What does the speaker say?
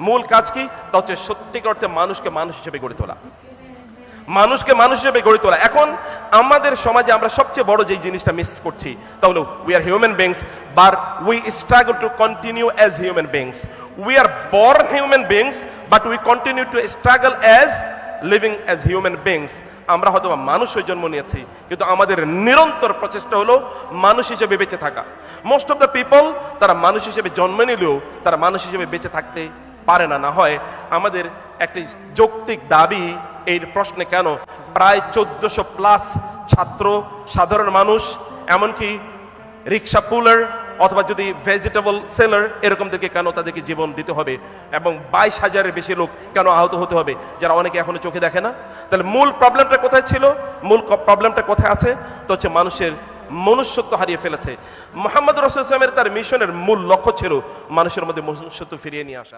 মূল কাজ কি? তা হচ্ছে সত্যিকার অর্থে মানুষকে মানুষ হিসেবে গড়ে তোলা, মানুষকে মানুষ হিসেবে গড়ে তোলা। এখন আমাদের সমাজে আমরা সবচেয়ে বড় যে জিনিসটা মিস করছি তা হলো we are human beings, but we struggle to continue as human beings. We are born human beings, but we continue to struggle as living as human beings. আমরা হয়তো মানুষ হয়ে জন্ম নিয়েছি, কিন্তু আমাদের নিরন্তর প্রচেষ্টা হলো মানুষ হিসেবে বেঁচে থাকা। মোস্ট অফ দ্য পিপল তারা মানুষ হিসেবে জন্ম নিলেও তারা মানুষ হিসেবে বেঁচে থাকতে পারে না। না হয় আমাদের একটি যৌক্তিক দাবি এই প্রশ্নে, কেন প্রায় 1400+ ছাত্র, সাধারণ মানুষ, এমনকি রিক্সা পুলার অথবা যদি ভেজিটেবল সেলার এরকমদেরকে কেন তাদেরকে জীবন দিতে হবে, এবং 22,000-এর বেশি লোক কেন আহত হতে হবে, যারা অনেকে এখনো চোখে দেখে না? তাহলে মূল প্রবলেমটা কোথায় ছিল? মূল প্রবলেমটা কোথায় আছে? তো হচ্ছে মানুষের মনুষ্যত্ব হারিয়ে ফেলেছে। মুহাম্মদ রাসূলুল্লাহ সাল্লাল্লাহু আলাইহি ওয়াসাল্লামের তার মিশনের মূল লক্ষ্য ছিল মানুষের মধ্যে মনুষ্যত্ব ফিরিয়ে নিয়ে আসা।